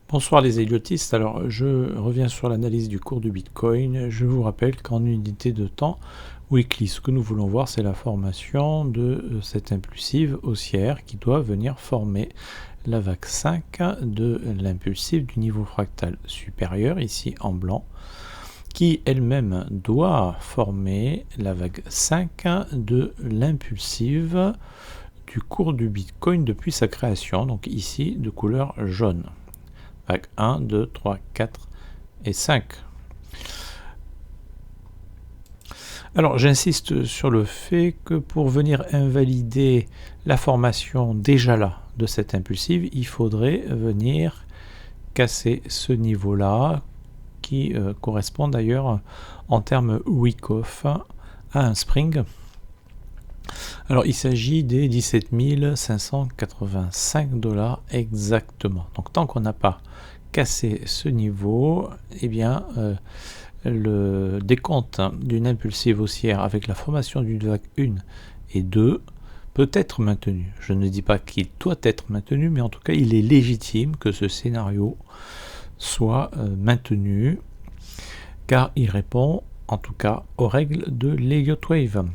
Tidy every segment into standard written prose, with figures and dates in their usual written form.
Bonsoir les idiotistes, alors je reviens sur l'analyse du cours du Bitcoin. Je vous rappelle qu'en unité de temps weekly, ce que nous voulons voir, c'est la formation de cette impulsive haussière qui doit venir former la vague 5 de l'impulsive du niveau fractal supérieur, ici en blanc, qui elle-même doit former la vague 5 de l'impulsive du cours du Bitcoin depuis sa création, donc ici de couleur jaune. Vague 1, 2, 3, 4 et 5. Alors j'insiste sur le fait que pour venir invalider la formation déjà là de cette impulsive, il faudrait venir casser ce niveau-là qui correspond d'ailleurs en termes Wyckoff à un spring. Alors il s'agit des 17 585 $ exactement. Donc tant qu'on n'a pas cassé ce niveau, eh bien le décompte d'une impulsive haussière avec la formation d'une vague 1 et 2 peut être maintenu. Je ne dis pas qu'il doit être maintenu, mais en tout cas il est légitime que ce scénario soit maintenu, car il répond en tout cas aux règles de l'Elliott Wave.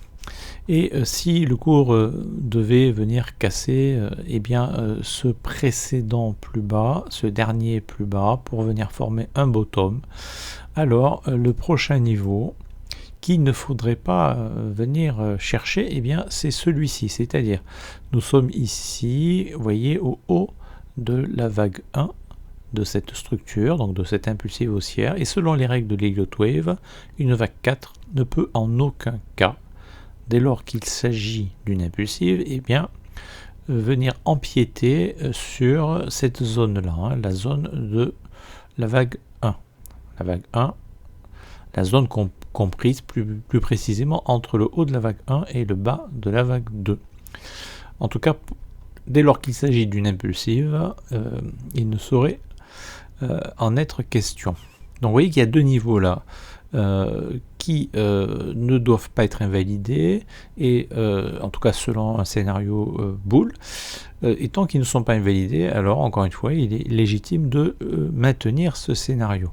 Et si le cours devait venir casser ce précédent plus bas, ce dernier plus bas, pour venir former un bottom, alors le prochain niveau qu'il ne faudrait pas venir chercher, c'est celui-ci, c'est-à-dire nous sommes ici, vous voyez, au haut de la vague 1 de cette structure, donc de cette impulsive haussière, et selon les règles de l'Elliott Wave, une vague 4 ne peut en aucun cas, dès lors qu'il s'agit d'une impulsive, venir empiéter sur cette zone-là, la zone de la vague 1. La vague 1, la zone comprise plus précisément entre le haut de la vague 1 et le bas de la vague 2. En tout cas, dès lors qu'il s'agit d'une impulsive, il ne saurait en être question. Donc vous voyez qu'il y a deux niveaux là. Qui ne doivent pas être invalidés, et en tout cas selon un scénario boule, et tant qu'ils ne sont pas invalidés, alors encore une fois, il est légitime de maintenir ce scénario.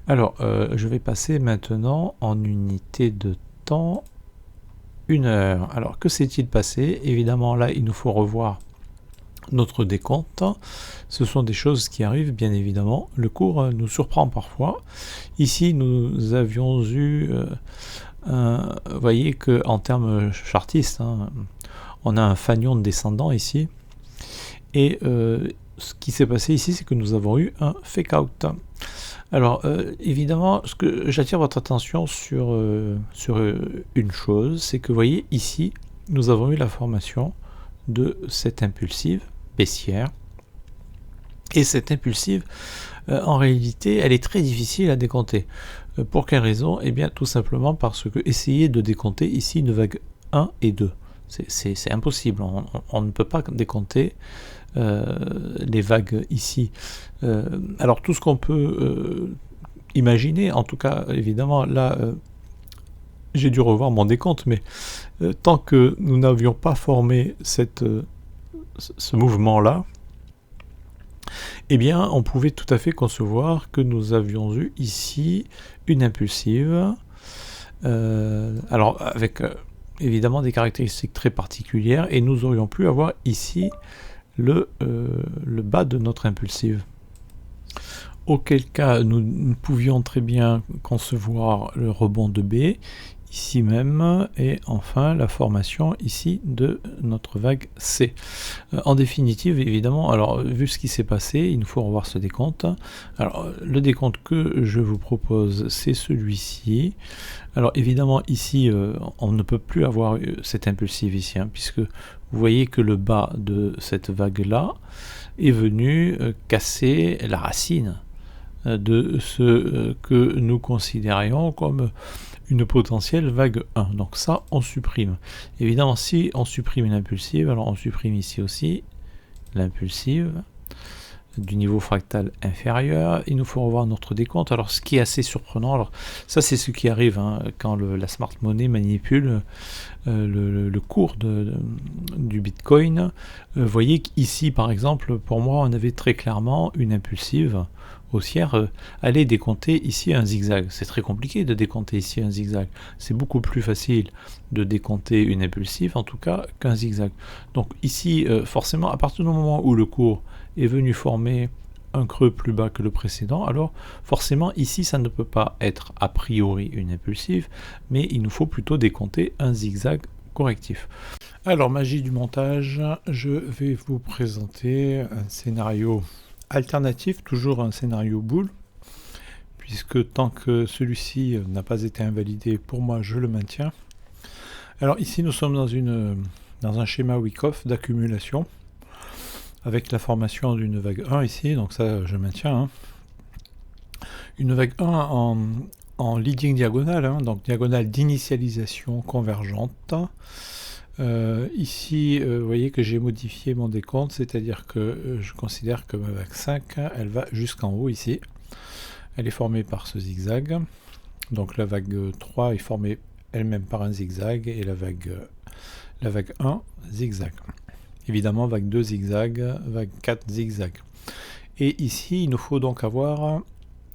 Alors, je vais passer maintenant en unité de temps 1 heure. Alors, que s'est-il passé? Évidemment, là, il nous faut revoir notre décompte. Ce sont des choses qui arrivent, bien évidemment. Le cours nous surprend parfois. Ici, nous avions eu, vous voyez qu'en termes chartistes, on a un fanion de descendant ici. Et ce qui s'est passé ici, c'est que nous avons eu un fake out. Alors, évidemment, ce que j'attire votre attention sur une chose, c'est que vous voyez ici, nous avons eu la formation de cette impulsive baissière. Et cette impulsive, en réalité, elle est très difficile à décompter. Pour quelle raison? Eh bien, tout simplement parce que essayer de décompter ici une vague 1 et 2, c'est impossible. On ne peut pas décompter les vagues ici. Alors, tout ce qu'on peut imaginer, en tout cas, évidemment, là, j'ai dû revoir mon décompte, mais tant que nous n'avions pas formé ce mouvement-là, eh bien, on pouvait tout à fait concevoir que nous avions eu ici une impulsive, alors avec évidemment des caractéristiques très particulières, et nous aurions pu avoir ici le bas de notre impulsive. Auquel cas, nous pouvions très bien concevoir le rebond de B, ici même, et enfin la formation ici de notre vague C. En définitive, évidemment, alors vu ce qui s'est passé, il nous faut revoir ce décompte. Alors le décompte que je vous propose, c'est celui-ci. Alors évidemment ici, on ne peut plus avoir cette impulsive ici, puisque vous voyez que le bas de cette vague-là est venu casser la racine de ce que nous considérions comme une potentielle vague 1. Donc ça, on supprime. Évidemment, si on supprime une impulsive, alors on supprime ici aussi l'impulsive. du niveau fractal inférieur. Il nous faut revoir notre décompte. Alors ce qui est assez surprenant, alors ça c'est ce qui arrive quand la smart money manipule le cours du Bitcoin. Vous voyez qu'ici par exemple, pour moi on avait très clairement une impulsive haussière. Aller décompter ici un zigzag, c'est très compliqué de décompter ici un zigzag. C'est beaucoup plus facile de décompter une impulsive en tout cas qu'un zigzag. Donc ici forcément à partir du moment où le cours est venu former un creux plus bas que le précédent, alors forcément ici ça ne peut pas être a priori une impulsive, mais il nous faut plutôt décompter un zigzag correctif. Alors magie du montage, je vais vous présenter un scénario alternatif, toujours un scénario boule, puisque tant que celui-ci n'a pas été invalidé, pour moi je le maintiens. Alors ici nous sommes dans un schéma Wyckoff d'accumulation, avec la formation d'une vague 1 ici, donc ça je maintiens. Une vague 1 en leading diagonale, donc diagonale d'initialisation convergente. Ici, vous voyez que j'ai modifié mon décompte, c'est-à-dire que je considère que ma vague 5, elle va jusqu'en haut ici. Elle est formée par ce zigzag. Donc la vague 3 est formée elle-même par un zigzag et la vague 1 zigzag. Évidemment, vague 2 zigzag, vague 4 zigzag. Et ici, il nous faut donc avoir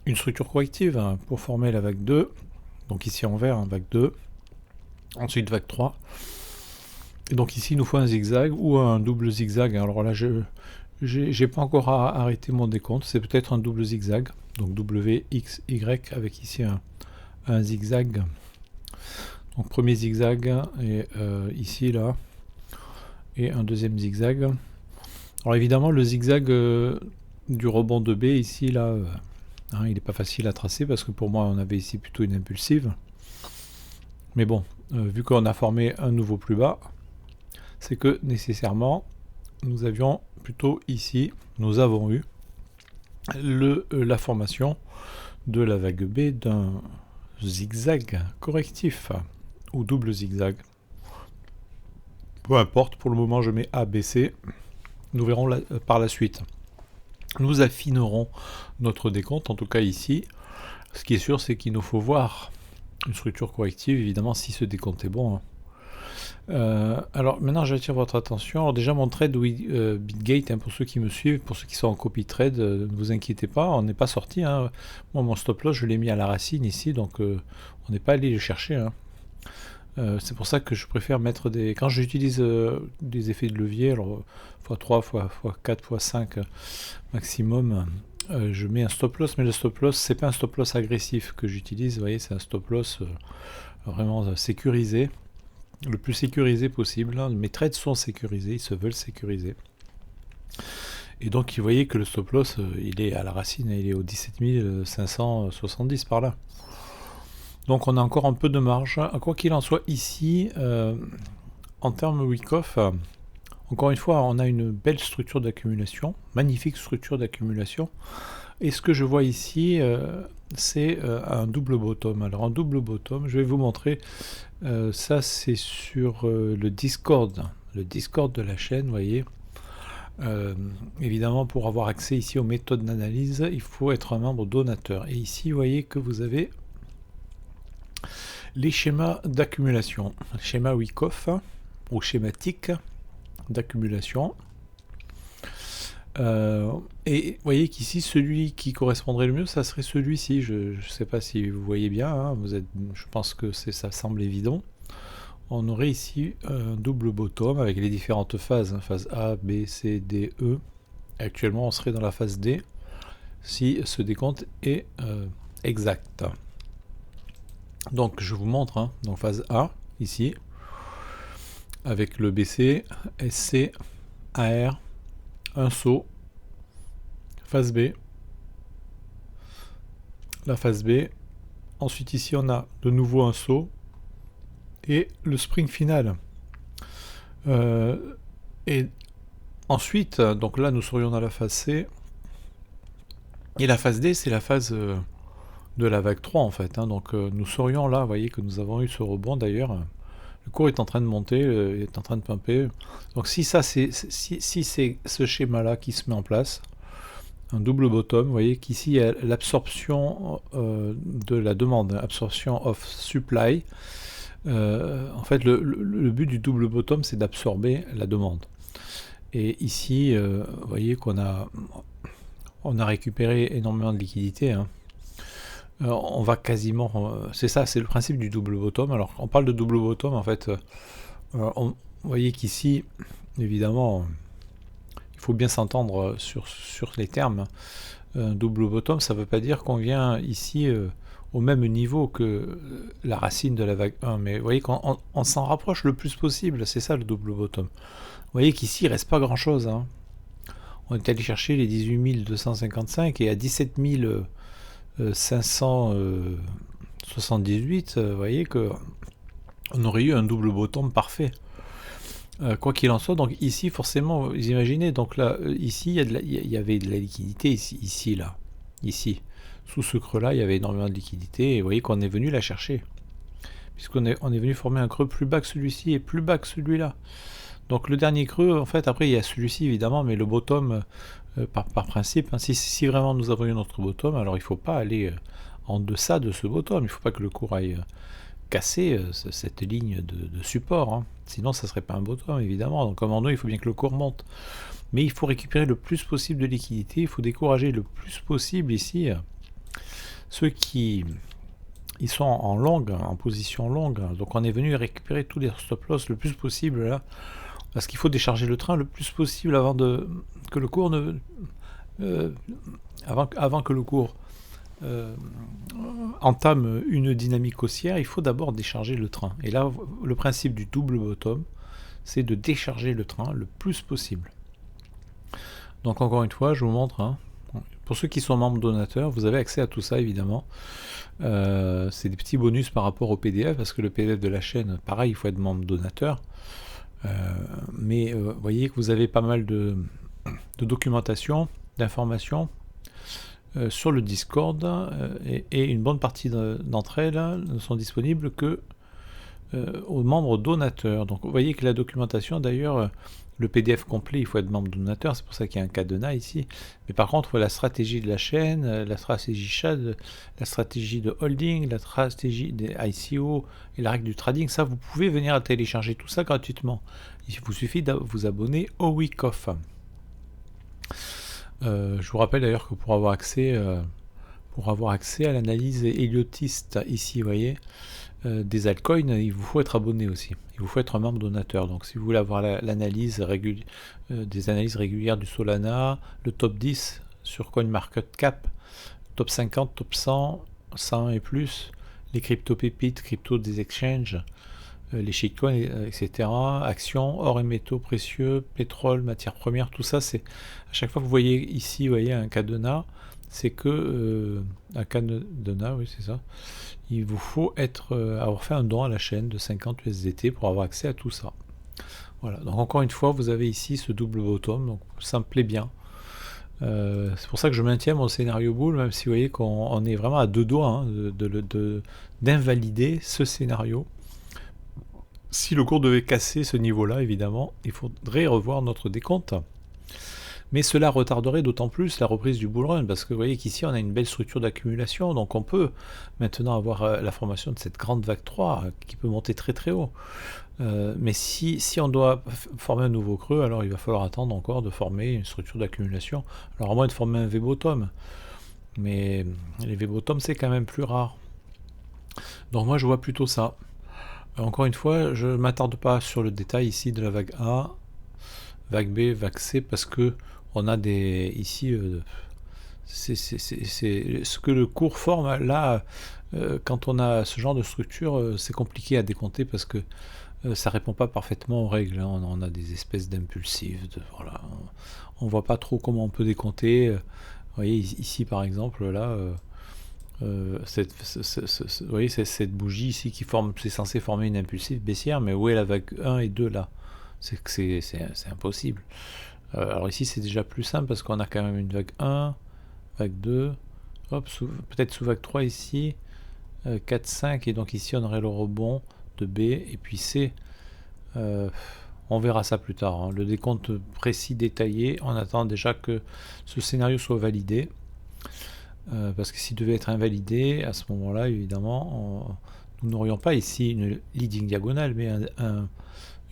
une structure corrective pour former la vague 2. Donc ici en vert, vague 2. Ensuite vague 3. Et donc ici, il nous faut un zigzag ou un double zigzag. Alors là, je n'ai pas encore arrêté mon décompte. C'est peut-être un double zigzag. Donc W, X, Y avec ici un zigzag. Donc premier zigzag et ici, là. Et un deuxième zigzag. Alors évidemment le zigzag du rebond de B ici là, il n'est pas facile à tracer parce que pour moi on avait ici plutôt une impulsive. Mais bon, vu qu'on a formé un nouveau plus bas, c'est que nécessairement nous avions plutôt ici, nous avons eu la formation de la vague B d'un zigzag correctif ou double zigzag. Peu importe, pour le moment je mets A, B, C. Nous verrons par la suite. Nous affinerons notre décompte, en tout cas ici. Ce qui est sûr, c'est qu'il nous faut voir une structure corrective, évidemment, si ce décompte est bon. Alors maintenant, j'attire votre attention. Alors déjà, mon trade Bitgate, pour ceux qui me suivent, pour ceux qui sont en copy trade, ne vous inquiétez pas, on n'est pas sorti. Moi, mon stop loss, je l'ai mis à la racine ici, donc on n'est pas allé le chercher. C'est pour ça que je préfère mettre des... Quand j'utilise des effets de levier, alors x3, x4, x5 maximum, je mets un stop loss, mais le stop loss, c'est pas un stop loss agressif que j'utilise, vous voyez, c'est un stop loss vraiment sécurisé, le plus sécurisé possible. Mes trades sont sécurisés, ils se veulent sécuriser. Et donc, vous voyez que le stop loss, il est à la racine, il est au 17 570 par là. Donc on a encore un peu de marge. Quoi qu'il en soit, ici, en termes Wyckoff, encore une fois, on a une belle structure d'accumulation, magnifique structure d'accumulation. Et ce que je vois ici, c'est un double bottom. Alors un double bottom, je vais vous montrer, ça c'est sur le Discord de la chaîne, vous voyez. Évidemment, pour avoir accès ici aux méthodes d'analyse, il faut être un membre donateur. Et ici, vous voyez que vous avez les schémas d'accumulation, schéma Wyckoff ou schématique d'accumulation. Et vous voyez qu'ici, celui qui correspondrait le mieux, ça serait celui-ci. Je ne sais pas si vous voyez bien, je pense que ça semble évident. On aurait ici un double bottom avec les différentes phases, phase A, B, C, D, E. Actuellement, on serait dans la phase D si ce décompte est exact. Donc je vous montre, donc phase A, ici, avec le BC, SC, AR, un saut, phase B, la phase B, ensuite ici on a de nouveau un saut, et le spring final. Et ensuite, donc là nous serions dans la phase C, et la phase D c'est la phase... de la vague 3 en fait, donc nous serions là, vous voyez que nous avons eu ce rebond d'ailleurs, le cours est en train de monter, il est en train de pumper, donc si ça c'est si c'est ce schéma là qui se met en place, un double bottom. Vous voyez qu'ici il y a l'absorption de la demande, absorption of supply. En fait, le but du double bottom, c'est d'absorber la demande. Et ici, vous voyez qu'on a récupéré énormément de liquidités. Hein. On va quasiment... c'est ça, c'est le principe du double bottom. Alors, on parle de double bottom, en fait, vous voyez qu'ici, évidemment, il faut bien s'entendre sur les termes. Double bottom, ça ne veut pas dire qu'on vient ici au même niveau que la racine de la vague 1, mais vous voyez qu'on s'en rapproche le plus possible, c'est ça le double bottom. Vous voyez qu'ici, il ne reste pas grand-chose. Hein. On est allé chercher les 18 255 et à 17 578, vous voyez qu'on aurait eu un double bottom parfait. Quoi qu'il en soit, donc ici, forcément, vous imaginez, donc là, ici, il y avait de la liquidité, ici, là, ici. Sous ce creux-là, il y avait énormément de liquidité, et vous voyez qu'on est venu la chercher. Puisqu'on est venu former un creux plus bas que celui-ci et plus bas que celui-là. Donc le dernier creux, en fait, après, il y a celui-ci, évidemment, mais le bottom, par principe, hein, si vraiment nous avons eu notre bottom, alors il ne faut pas aller en deçà de ce bottom, il ne faut pas que le cours aille... casser cette ligne de support, hein. Sinon ça serait pas un bottom évidemment, donc comme en deux il faut bien que le cours monte, mais il faut récupérer le plus possible de liquidité, il faut décourager le plus possible ici ceux qui ils sont en longue, en position longue, donc on est venu récupérer tous les stop loss le plus possible là, parce qu'il faut décharger le train le plus possible avant que le cours avant que le cours entame une dynamique haussière, il faut d'abord décharger le train. Et là, le principe du double bottom, c'est de décharger le train le plus possible. Donc encore une fois, je vous montre. Hein. Pour ceux qui sont membres donateurs, vous avez accès à tout ça évidemment. C'est des petits bonus par rapport au PDF, parce que le PDF de la chaîne, pareil, il faut être membre donateur. Mais vous voyez que vous avez pas mal de documentation, d'informations. Sur le Discord et une bonne partie d'entre elles ne sont disponibles que aux membres donateurs. Donc vous voyez que la documentation, d'ailleurs, le PDF complet, il faut être membre donateur, c'est pour ça qu'il y a un cadenas ici. Mais par contre, la stratégie de la chaîne, la stratégie Shad, la stratégie de holding, la stratégie des ICO et la règle du trading, ça vous pouvez venir télécharger tout ça gratuitement. Il vous suffit de vous abonner au Week-Off. Je vous rappelle d'ailleurs que pour avoir accès à l'analyse héliotiste ici, vous voyez, des altcoins, il vous faut être abonné aussi. Il vous faut être un membre donateur. Donc si vous voulez avoir l'analyse des analyses régulières du Solana, le top 10 sur CoinMarketCap, top 50, top 100, 100 et plus, les crypto-pépites, crypto des exchanges, les shitcoins, etc., actions, or et métaux précieux, pétrole, matières premières, tout ça, c'est à chaque fois que vous voyez ici, vous voyez un cadenas, c'est que un cadenas, oui c'est ça, il vous faut avoir fait un don à la chaîne de 50 USDT pour avoir accès à tout ça. Voilà, donc encore une fois, vous avez ici ce double bottom, donc ça me plaît bien. C'est pour ça que je maintiens mon scénario bull, même si vous voyez qu'on est vraiment à deux doigts hein, d'invalider ce scénario. Si le cours devait casser ce niveau-là, évidemment, il faudrait revoir notre décompte. Mais cela retarderait d'autant plus la reprise du bull run, parce que vous voyez qu'ici on a une belle structure d'accumulation, donc on peut maintenant avoir la formation de cette grande vague 3 qui peut monter très très haut. Mais si on doit former un nouveau creux, alors il va falloir attendre encore de former une structure d'accumulation. Alors à moins de former un V-bottom, mais les V-bottom c'est quand même plus rare. Donc moi je vois plutôt ça. Encore une fois, je ne m'attarde pas sur le détail ici de la vague A, vague B, vague C, parce que on a ici, c'est ce que le cours forme là, quand on a ce genre de structure, c'est compliqué à décompter parce que ça répond pas parfaitement aux règles, hein. On a des espèces d'impulsives, voilà. On voit pas trop comment on peut décompter. Vous voyez ici par exemple là. Vous voyez, c'est cette bougie ici c'est censé former une impulsive baissière, mais où est la vague 1 et 2 là? C'est impossible. Alors ici c'est déjà plus simple parce qu'on a quand même une vague 1, vague 2, hop, peut-être sous vague 3 ici, 4, 5, et donc ici on aurait le rebond de B, et puis C. On On verra ça plus tard, hein. Le décompte précis, détaillé, on attend déjà que ce scénario soit validé. Parce que s'il devait être invalidé, à ce moment-là, évidemment, nous n'aurions pas ici une leading diagonale, mais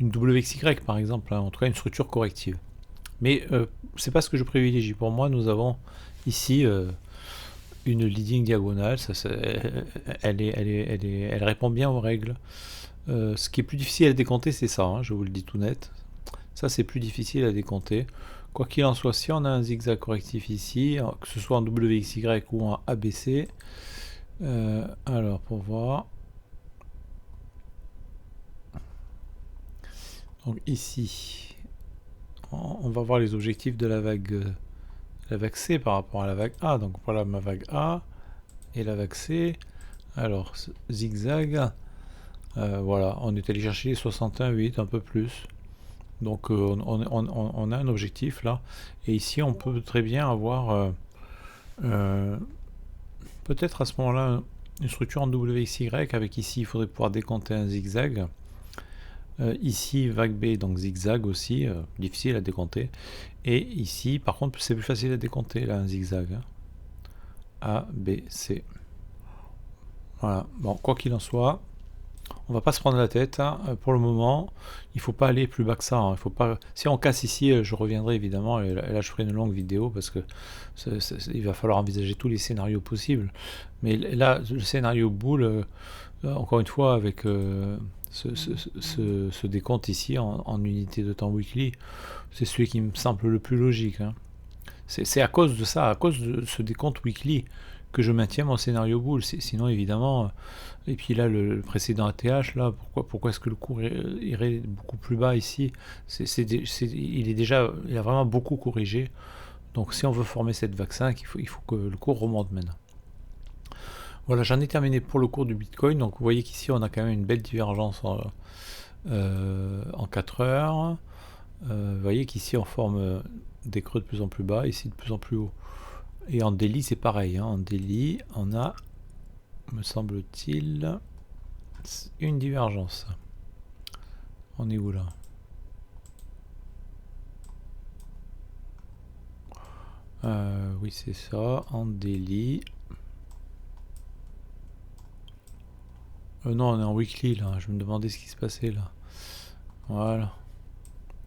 une WXY par exemple, hein, en tout cas une structure corrective. Mais c'est pas ce que je privilégie. Pour moi, nous avons ici une leading diagonale, elle répond bien aux règles. Ce qui est plus difficile à décompter, c'est ça, hein, je vous le dis tout net. Ça, c'est plus difficile à décompter. Quoi qu'il en soit, si on a un zigzag correctif ici, que ce soit en WXY ou en ABC, alors pour voir. Donc ici, on va voir les objectifs de la vague C par rapport à la vague A. Donc voilà ma vague A et la vague C. Alors zigzag, voilà, on est allé chercher les 61,8, un peu plus. Donc on a un objectif là. Et ici on peut très bien avoir peut-être à ce moment-là une structure en WXY avec ici il faudrait pouvoir décompter un zigzag. Ici vague B, donc zigzag aussi, difficile à décompter. Et ici par contre c'est plus facile à décompter là, un zigzag. Hein. A, B, C. Voilà, bon quoi qu'il en soit, on va pas se prendre la tête, hein. Pour le moment, il faut pas aller plus bas que ça. Hein. Il faut pas. Si on casse ici, je reviendrai évidemment et là je ferai une longue vidéo parce que il va falloir envisager tous les scénarios possibles. Mais là, le scénario boule, encore une fois, avec ce décompte ici en unité de temps weekly, c'est celui qui me semble le plus logique. Hein. C'est à cause de ça, à cause de ce décompte weekly que je maintiens mon scénario boule. Sinon, évidemment, et puis là, le précédent ATH, là, pourquoi est-ce que le cours irait beaucoup plus bas ici? Il a vraiment beaucoup corrigé. Donc, si on veut former cette vague 5, il faut que le cours remonte maintenant. Voilà, j'en ai terminé pour le cours du Bitcoin. Donc, vous voyez qu'ici, on a quand même une belle divergence en 4 heures. Vous voyez qu'ici, on forme des creux de plus en plus bas, ici de plus en plus haut. Et en daily, c'est pareil. Hein. En daily, on a, me semble-t-il, une divergence. On est où là? Oui, c'est ça. En daily. Non, on est en weekly là. Je me demandais ce qui se passait là. Voilà.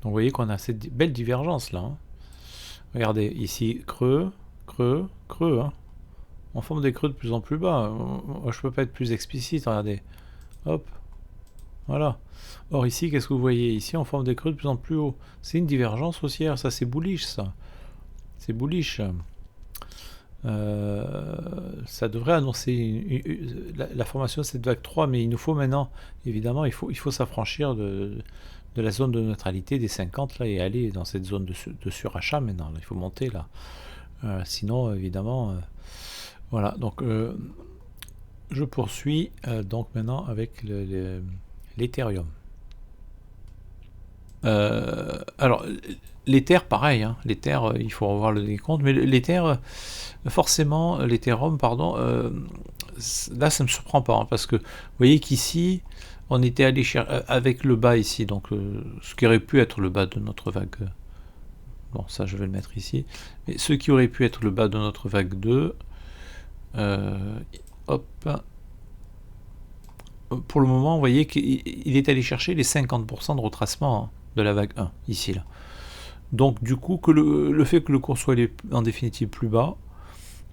Donc vous voyez qu'on a cette belle divergence là. Hein. Regardez, ici, creux, creux, creux. Hein. On forme des creux de plus en plus bas. Moi, je peux pas être plus explicite, regardez. Hop. Voilà. Or ici, qu'est-ce que vous voyez? Ici, on forme des creux de plus en plus haut. C'est une divergence haussière. Ça, c'est bullish, ça. C'est bullish. Ça devrait annoncer la formation de cette vague 3, mais il nous faut maintenant, évidemment, il faut s'affranchir de la zone de neutralité des 50 là, et aller dans cette zone de surachat maintenant. Là, il faut monter là. Sinon, évidemment, voilà. Donc, je poursuis donc maintenant avec l'Ethereum. Alors, l'Ether, pareil, hein. L'Ether, il faut revoir le décompte, mais l'Ether, forcément, l'Ethereum, pardon, là, ça ne me surprend pas, hein, parce que vous voyez qu'ici, on était allé chercher avec le bas ici, donc ce qui aurait pu être le bas de notre vague. Bon, ça, je vais le mettre ici. Mais ce qui aurait pu être le bas de notre vague 2, hop. Pour le moment, vous voyez qu'il est allé chercher les 50% de retracement, hein, de la vague 1, ici, là. Donc, du coup, que le fait que le cours soit en définitive plus bas,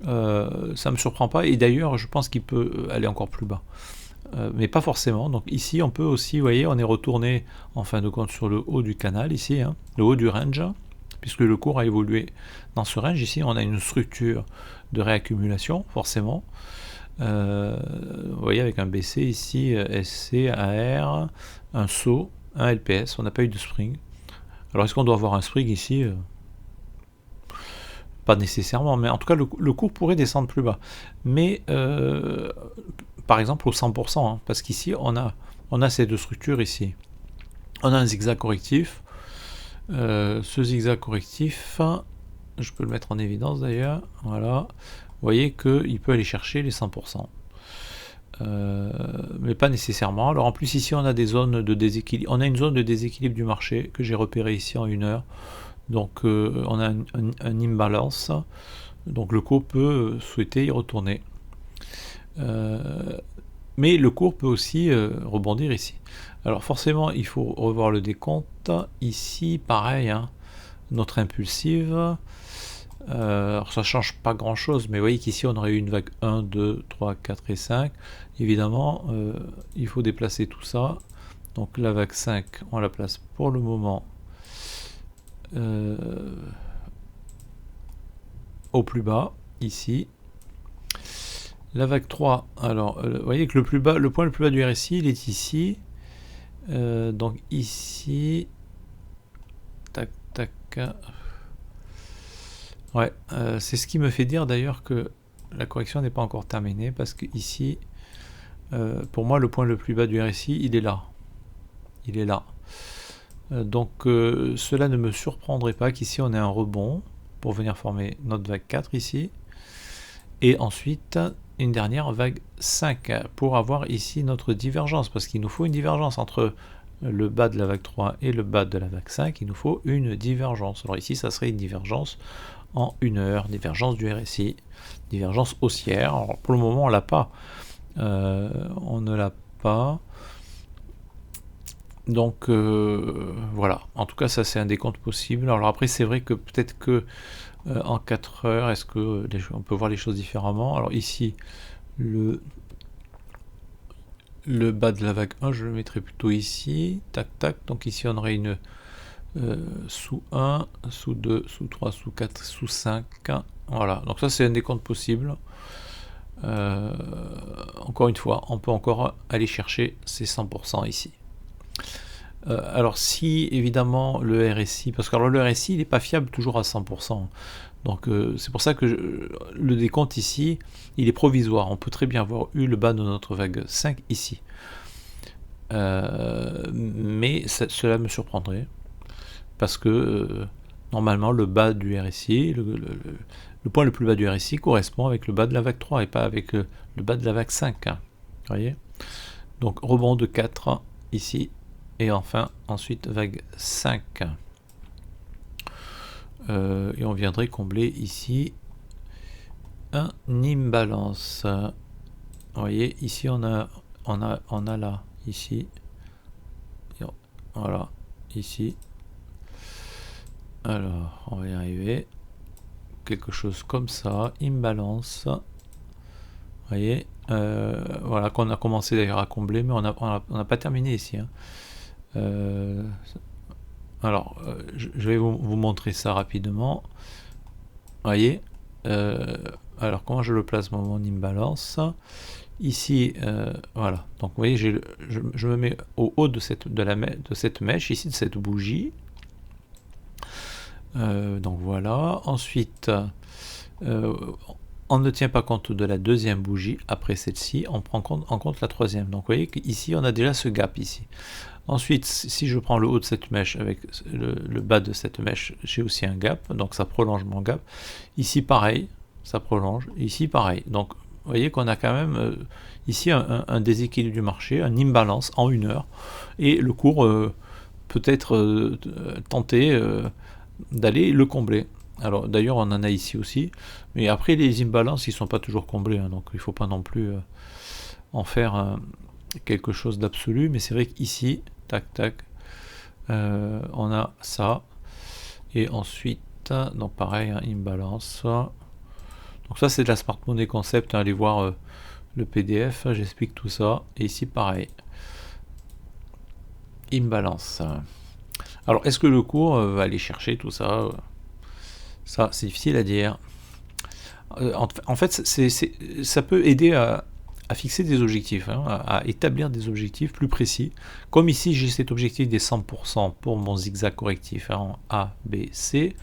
ça ne me surprend pas. Et d'ailleurs, je pense qu'il peut aller encore plus bas. Mais pas forcément. Donc ici, on peut aussi, vous voyez, on est retourné, en fin de compte, sur le haut du canal, ici, hein, le haut du range, puisque le cours a évolué dans ce range. Ici, on a une structure de réaccumulation, forcément. Vous voyez, avec un BC ici, SC, AR, un saut, un LPS, on n'a pas eu de spring. Alors est-ce qu'on doit avoir un spring ici? Pas nécessairement, mais en tout cas le cours pourrait descendre plus bas. Mais par exemple au 100%, hein, parce qu'ici on a ces deux structures ici. On a un zigzag correctif. Ce zigzag correctif, je peux le mettre en évidence d'ailleurs, voilà. Vous voyez qu'il peut aller chercher les 100%. mais pas nécessairement. Alors en plus ici on a des zones de déséquilibre, on a une zone de déséquilibre du marché que j'ai repéré ici en 1 heure, donc on a un imbalance, donc le cours peut souhaiter y retourner, mais le cours peut aussi rebondir ici. Alors forcément il faut revoir le décompte, ici pareil, hein, notre impulsive. Alors ça change pas grand chose, mais vous voyez qu'ici on aurait eu une vague 1, 2, 3, 4 et 5. Évidemment, il faut déplacer tout ça. Donc la vague 5, on la place pour le moment au plus bas, ici. La vague 3, alors vous voyez que le point le plus bas du RSI, il est ici. Donc ici, tac, tac. Ouais, c'est ce qui me fait dire d'ailleurs que la correction n'est pas encore terminée, parce que ici, pour moi, le point le plus bas du RSI, il est là. Il est là. Donc cela ne me surprendrait pas qu'ici on ait un rebond pour venir former notre vague 4 ici. Et ensuite, une dernière vague 5 pour avoir ici notre divergence, parce qu'il nous faut une divergence entre le bas de la vague 3 et le bas de la vague 5, il nous faut une divergence. Alors ici, ça serait une divergence en 1 heure, divergence du RSI, divergence haussière. Alors pour le moment, on l'a pas. On ne l'a pas. Donc voilà. En tout cas, ça c'est un décompte possible. Alors après, c'est vrai que peut-être que en 4 heures, est-ce que on peut voir les choses différemment? Alors ici, le bas de la vague 1, je le mettrai plutôt ici. Tac, tac. Donc ici, on aurait une sous 1, sous 2, sous 3, sous 4, sous 5. Voilà, donc ça c'est un décompte possible. Encore une fois, on peut encore aller chercher ces 100% ici. Alors si évidemment le RSI, parce que alors, le RSI il n'est pas fiable toujours à 100%. Donc c'est pour ça que le décompte ici, il est provisoire. On peut très bien avoir eu le bas de notre vague 5 ici. Mais cela me surprendrait. Parce que normalement le bas du RSI, le point le plus bas du RSI correspond avec le bas de la vague 3 et pas avec le bas de la vague 5. Hein. Vous voyez? Donc rebond de 4 ici, et enfin ensuite vague 5. Et on viendrait combler ici un imbalance. Vous voyez, ici on a là, ici, voilà, ici. Alors, on va y arriver. Quelque chose comme ça, imbalance. Vous voyez, voilà, qu'on a commencé d'ailleurs à combler, mais on n'a pas terminé ici. Hein. Alors, je vais vous montrer ça rapidement. Vous voyez, alors comment je le place mon imbalance? Ici, voilà. Donc, vous voyez, je me mets au haut de cette mèche, ici, de cette bougie. Donc voilà, ensuite on ne tient pas compte de la deuxième bougie après celle-ci, on prend en compte la troisième. Donc vous voyez qu'ici on a déjà ce gap ici. Ensuite, si je prends le haut de cette mèche avec le bas de cette mèche, j'ai aussi un gap, donc ça prolonge mon gap. Ici pareil, ça prolonge, ici pareil. Donc vous voyez qu'on a quand même ici un déséquilibre du marché, un imbalance en 1 heure, et le cours peut être tenté d'aller le combler. Alors d'ailleurs on en a ici aussi, mais après les imbalances ils sont pas toujours comblés, hein, donc il faut pas non plus en faire quelque chose d'absolu, mais c'est vrai qu'ici, tac tac, on a ça, et ensuite, donc pareil, hein, imbalance. Donc ça c'est de la Smart Money Concept, hein, allez voir le PDF, j'explique tout ça, et ici pareil, imbalance. Alors, est-ce que le cours va aller chercher tout ça? Ça, c'est difficile à dire. En fait, ça peut aider à fixer des objectifs, hein, à établir des objectifs plus précis. Comme ici, j'ai cet objectif des 100% pour mon zigzag correctif en A, B, C.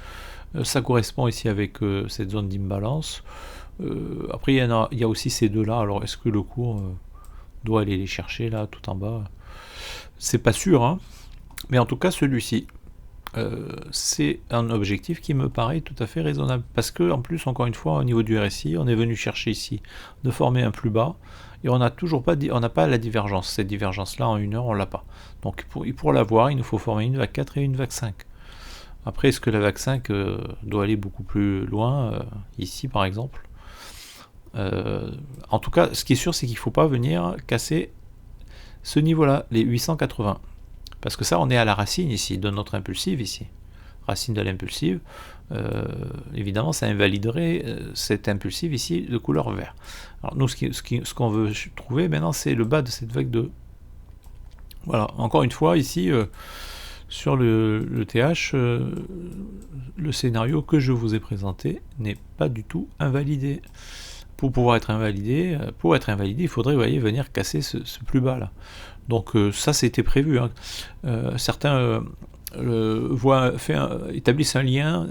Ça correspond ici avec cette zone d'imbalance. Après, il y a aussi ces deux-là. Alors, est-ce que le cours doit aller les chercher là, tout en bas? C'est pas sûr, hein. Mais en tout cas, celui-ci, c'est un objectif qui me paraît tout à fait raisonnable. Parce que, en plus, encore une fois, au niveau du RSI, on est venu chercher ici de former un plus bas, et on n'a toujours pas, on n'a pas la divergence. Cette divergence-là, en 1 heure, on l'a pas. Donc, pour l'avoir, il nous faut former une vague 4 et une vague 5. Après, est-ce que la vague 5 doit aller beaucoup plus loin, ici par exemple? En tout cas, ce qui est sûr, c'est qu'il ne faut pas venir casser ce niveau-là, les 880. Parce que ça, on est à la racine ici, de notre impulsive ici. Racine de l'impulsive. Évidemment, ça invaliderait cette impulsive ici de couleur vert. Alors nous, ce qu'on veut trouver maintenant, c'est le bas de cette vague 2. Voilà, encore une fois, ici, sur le TH, le scénario que je vous ai présenté n'est pas du tout invalidé. Pour pouvoir être invalidé, il faudrait, vous voyez, venir casser ce plus bas là. Donc ça, c'était prévu. Hein. Certains établissent un lien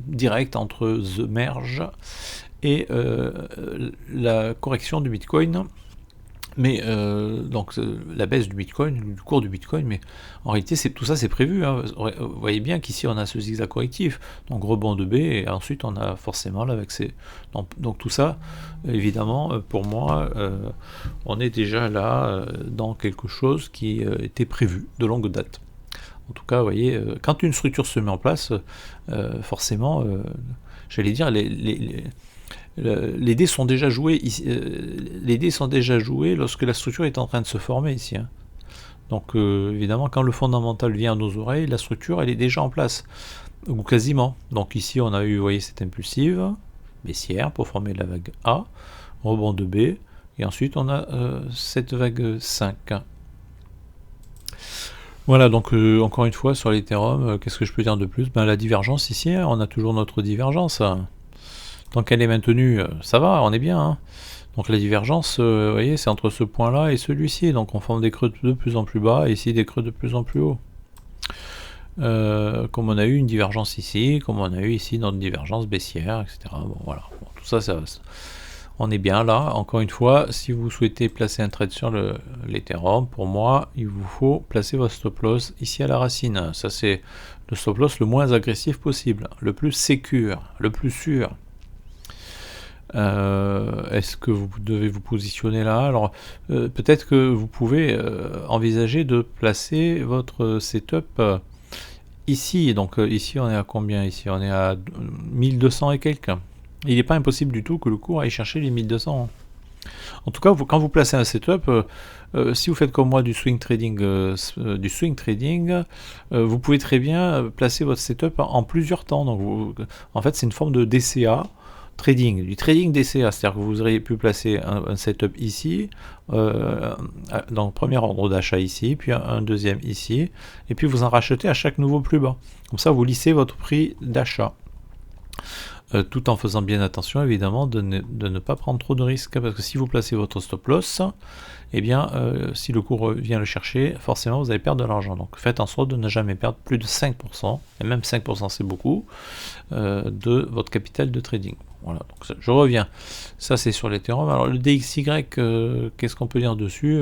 direct entre The Merge et la correction du Bitcoin. Mais donc la baisse du Bitcoin, du cours du Bitcoin, mais en réalité tout ça c'est prévu. Hein. Vous voyez bien qu'ici on a ce zigzag correctif, donc rebond de B, et ensuite on a forcément là avec ces. Donc tout ça, évidemment, pour moi, on est déjà là dans quelque chose qui était prévu de longue date. En tout cas, vous voyez, quand une structure se met en place, forcément, j'allais dire les dés sont déjà joués ici, les dés sont déjà joués lorsque la structure est en train de se former ici. Hein. Donc évidemment, quand le fondamental vient à nos oreilles, la structure elle est déjà en place, ou quasiment. Donc ici on a eu, vous voyez, cette impulsive baissière pour former la vague A, rebond de B, et ensuite on a cette vague 5. Voilà, donc encore une fois sur l'Ethereum, qu'est-ce que je peux dire de plus? La divergence ici, hein, on a toujours notre divergence. Tant qu'elle est maintenue, ça va, on est bien. Hein. Donc la divergence, vous voyez, c'est entre ce point-là et celui-ci. Donc on forme des creux de plus en plus bas et ici des creux de plus en plus haut. Comme on a eu une divergence ici, comme on a eu ici notre divergence baissière, etc. Bon, voilà. Bon, tout ça, on est bien là. Encore une fois, si vous souhaitez placer un trade sur l'Ethereum, pour moi, il vous faut placer votre stop loss ici à la racine. Ça, c'est le stop loss le moins agressif possible, le plus sécure, le plus sûr. Est-ce que vous devez vous positionner là? Alors peut-être que vous pouvez envisager de placer votre setup ici. Donc ici on est à combien? Ici on est à 1200 et quelques. Il n'est pas impossible du tout que le cours aille chercher les 1200. En tout cas, quand vous placez un setup, si vous faites comme moi du swing trading, vous pouvez très bien placer votre setup en plusieurs temps. Donc en fait c'est une forme de DCA. Du trading DCA, c'est-à-dire que vous auriez pu placer un setup ici, dans le premier ordre d'achat ici, puis un deuxième ici, et puis vous en rachetez à chaque nouveau plus bas. Comme ça, vous lissez votre prix d'achat. Tout en faisant bien attention, évidemment, de ne pas prendre trop de risques, parce que si vous placez votre stop loss, eh bien, si le cours vient le chercher, forcément, vous allez perdre de l'argent. Donc, faites en sorte de ne jamais perdre plus de 5%, et même 5% c'est beaucoup, de votre capital de trading. Voilà, donc je reviens. Ça, c'est sur l'Ethereum. Alors, le DXY, qu'est-ce qu'on peut dire dessus?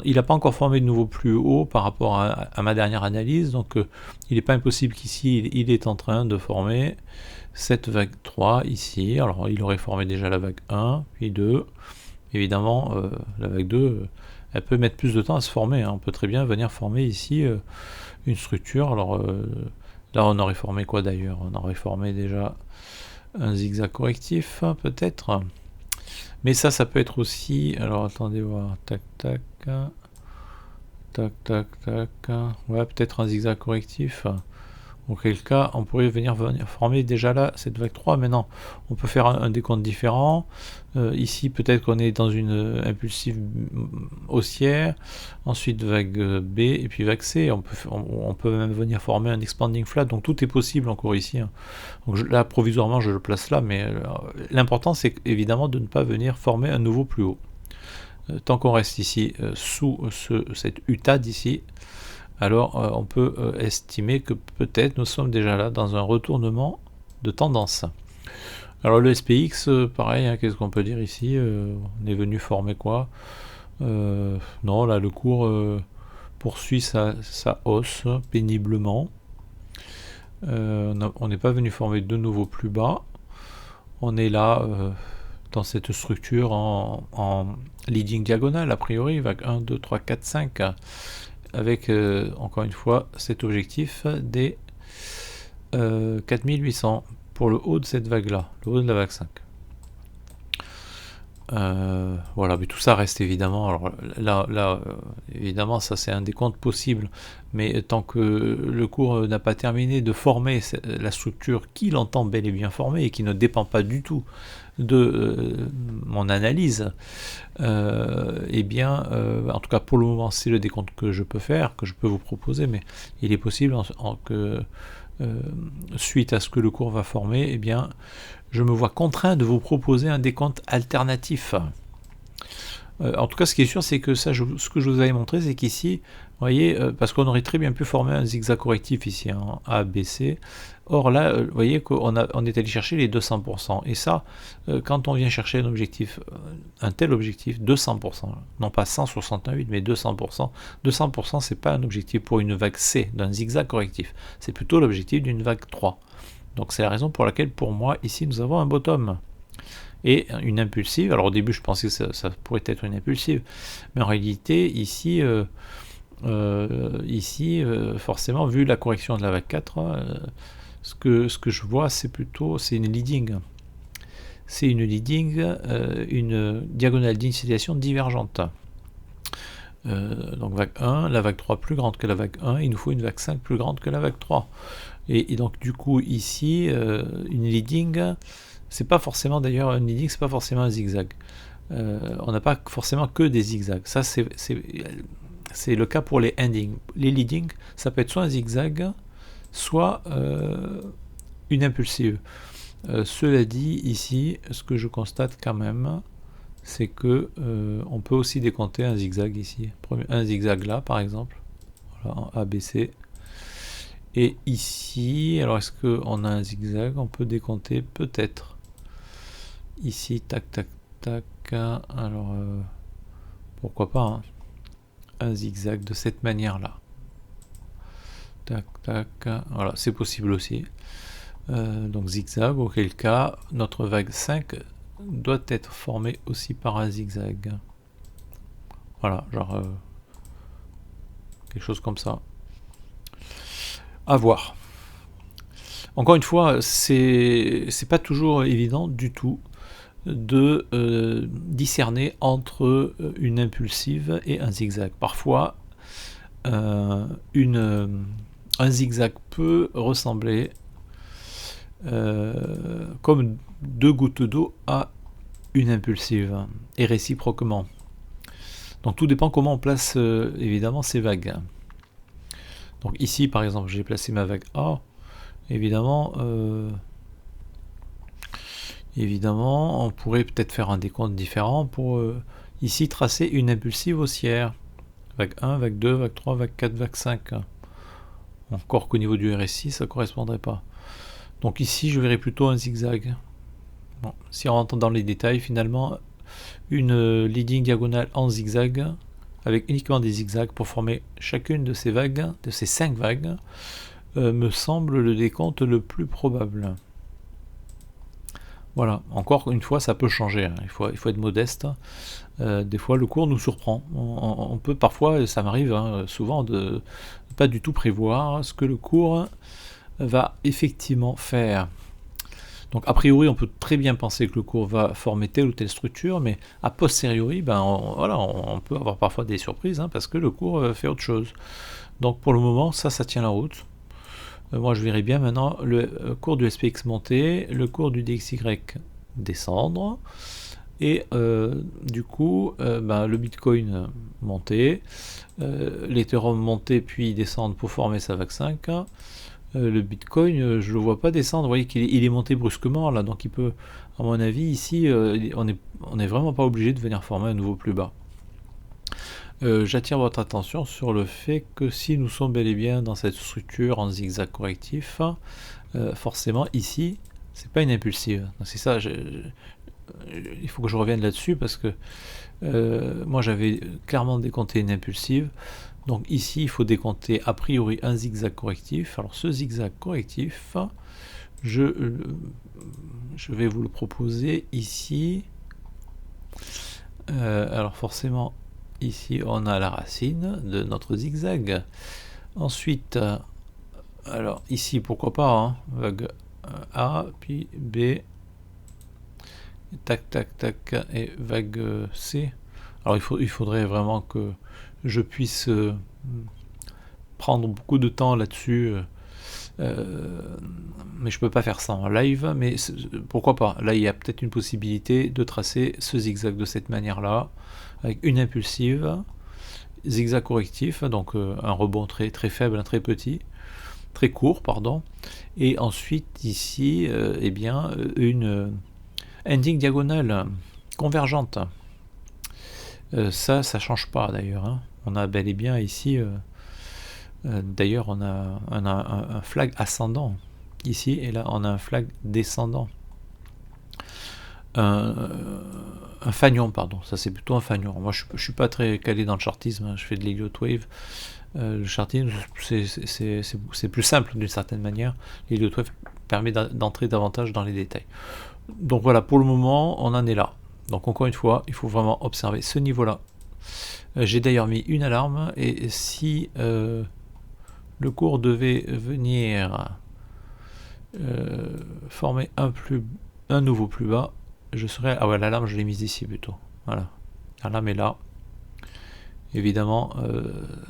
Il n'a pas encore formé de nouveau plus haut par rapport à ma dernière analyse, donc il n'est pas impossible qu'ici, il est en train de former cette vague 3 ici. Alors, il aurait formé déjà la vague 1, puis 2. Évidemment, la vague 2, elle peut mettre plus de temps à se former. Hein. On peut très bien venir former ici une structure. Alors, là, on aurait formé quoi d'ailleurs? On aurait formé déjà un zigzag correctif, peut-être. Mais ça peut être aussi... Alors, attendez voir. Tac, tac. Tac, tac, tac. Ouais, peut-être un zigzag correctif. Auquel cas, on pourrait venir former déjà là cette vague 3. Mais non, on peut faire un décompte différent. Ici, peut-être qu'on est dans une impulsive haussière. Ensuite, vague B et puis vague C. On peut même venir former un expanding flat. Donc, tout est possible encore ici. Hein. Donc, là, provisoirement, je le place là. Mais l'important, c'est évidemment de ne pas venir former un nouveau plus haut. Tant qu'on reste ici sous cette UTAD ici, alors on peut estimer que peut-être nous sommes déjà là dans un retournement de tendance. Alors le SPX, pareil, hein, qu'est-ce qu'on peut dire ici? On est venu former quoi? Non, là le cours poursuit sa hausse péniblement. On n'est pas venu former de nouveau plus bas. On est là dans cette structure en leading diagonale, a priori, vague 1, 2, 3, 4, 5, avec, encore une fois, cet objectif des 4800 pour le haut de cette vague-là, le haut de la vague 5. Voilà, mais tout ça reste évidemment, alors là évidemment ça c'est un décompte possible, mais tant que le cours n'a pas terminé de former la structure qu'il entend bel et bien former et qui ne dépend pas du tout de mon analyse, eh bien en tout cas pour le moment c'est le décompte que je peux faire, que je peux vous proposer, mais il est possible que suite à ce que le cours va former, eh bien je me vois contraint de vous proposer un décompte alternatif. En tout cas, ce qui est sûr, c'est que ça, ce que je vous avais montré, c'est qu'ici, vous voyez, parce qu'on aurait très bien pu former un zigzag correctif ici, en A, B, C. Or là, vous voyez qu'on est allé chercher les 200%. Et ça, quand on vient chercher un objectif, un tel objectif, 200%, non pas 168, mais 200%, 200%, c'est pas un objectif pour une vague C, d'un zigzag correctif. C'est plutôt l'objectif d'une vague 3. Donc c'est la raison pour laquelle, pour moi, ici, nous avons un bottom. Et une impulsive, alors au début je pensais que ça pourrait être une impulsive, mais en réalité, ici, forcément, vu la correction de la vague 4, ce que je vois, c'est une leading. C'est une leading, une diagonale d'initialisation divergente. Donc vague 1, la vague 3 plus grande que la vague 1, il nous faut une vague 5 plus grande que la vague 3. Et donc du coup ici, une leading, c'est pas forcément d'ailleurs une leading, c'est pas forcément un zigzag. On n'a pas forcément que des zigzags. Ça c'est le cas pour les endings. Les leading, ça peut être soit un zigzag, soit une impulsive. Cela dit, ici, ce que je constate quand même, c'est que on peut aussi décompter un zigzag ici. Un zigzag là, par exemple. Voilà, en A, B, C. Et ici, alors est-ce qu'on a un zigzag? On peut décompter peut-être. Ici, tac, tac, tac. Alors, pourquoi pas, hein, un zigzag de cette manière-là. Tac, tac. Voilà, c'est possible aussi. Donc zigzag, auquel cas, notre vague 5 doit être formée aussi par un zigzag. Voilà, genre quelque chose comme ça. À voir. Encore une fois, c'est pas toujours évident du tout de discerner entre une impulsive et un zigzag. Parfois, un zigzag peut ressembler comme deux gouttes d'eau à une impulsive, et réciproquement. Donc tout dépend comment on place évidemment ces vagues. Donc ici par exemple j'ai placé ma vague A, évidemment on pourrait peut-être faire un décompte différent pour ici tracer une impulsive haussière. Vague 1, vague 2, vague 3, vague 4, vague 5. Encore qu'au niveau du RSI ça ne correspondrait pas. Donc ici je verrai plutôt un zigzag. Bon, si on rentre dans les détails, finalement une leading diagonale en zigzag avec uniquement des zigzags pour former chacune de ces vagues, de ces 5 vagues, me semble le décompte le plus probable. Voilà, encore une fois ça peut changer, hein. Il faut être modeste. Des fois le cours nous surprend. On peut parfois, ça m'arrive souvent de pas du tout prévoir ce que le cours va effectivement faire. Donc a priori on peut très bien penser que le cours va former telle ou telle structure, mais a posteriori on peut avoir parfois des surprises, parce que le cours fait autre chose. Donc pour le moment ça tient la route. Moi je verrai bien maintenant le cours du SPX monter, le cours du DXY descendre, et du coup le Bitcoin monter, l'Ethereum monter puis descendre pour former sa vague 5. Le Bitcoin, je le vois pas descendre. Vous voyez qu'il est monté brusquement là, donc il peut, à mon avis, ici, on est vraiment pas obligé de venir former un nouveau plus bas. J'attire votre attention sur le fait que si nous sommes bel et bien dans cette structure en zigzag correctif, forcément ici, c'est pas une impulsive. C'est ça. Il faut que je revienne là-dessus parce que moi j'avais clairement décompté une impulsive. Donc ici, il faut décompter a priori un zigzag correctif. Alors ce zigzag correctif, je vais vous le proposer ici. Alors forcément, ici, on a la racine de notre zigzag. Ensuite, alors ici, pourquoi pas, hein, vague A, puis B, tac, tac, tac, et vague C. Alors il faudrait vraiment que je puisse prendre beaucoup de temps là-dessus, mais je peux pas faire ça en live, mais pourquoi pas. Là il y a peut-être une possibilité de tracer ce zigzag de cette manière-là, avec une impulsive, zigzag correctif, donc un rebond très faible, très petit, très court, pardon, et ensuite ici, eh bien, une ending diagonale convergente. Ça change pas d'ailleurs, hein. On a bel et bien ici, d'ailleurs on a un flag ascendant ici, et là on a un flag descendant. Un fanion, pardon, ça c'est plutôt un fanion. Moi je suis pas très calé dans le chartisme, hein. Je fais de l'Elliott Wave. Le chartisme c'est plus simple d'une certaine manière. L'Elliott Wave permet d'entrer davantage dans les détails. Donc voilà, pour le moment on en est là. Donc encore une fois, il faut vraiment observer ce niveau-là. J'ai d'ailleurs mis une alarme, et si le cours devait venir former un nouveau plus bas, je serais... Ah ouais, l'alarme je l'ai mise ici plutôt. Voilà. L'alarme est là. Évidemment,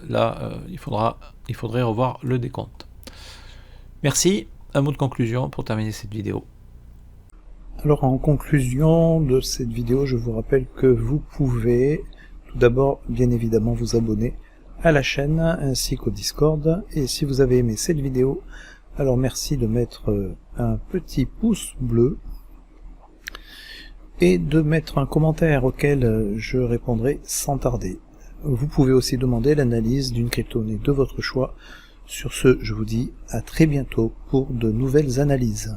là, il faudrait revoir le décompte. Merci. Un mot de conclusion pour terminer cette vidéo. Alors en conclusion de cette vidéo, je vous rappelle que vous pouvez tout d'abord bien évidemment vous abonner à la chaîne ainsi qu'au Discord, et si vous avez aimé cette vidéo, alors merci de mettre un petit pouce bleu et de mettre un commentaire auquel je répondrai sans tarder. Vous pouvez aussi demander l'analyse d'une crypto-monnaie de votre choix. Sur ce, je vous dis à très bientôt pour de nouvelles analyses.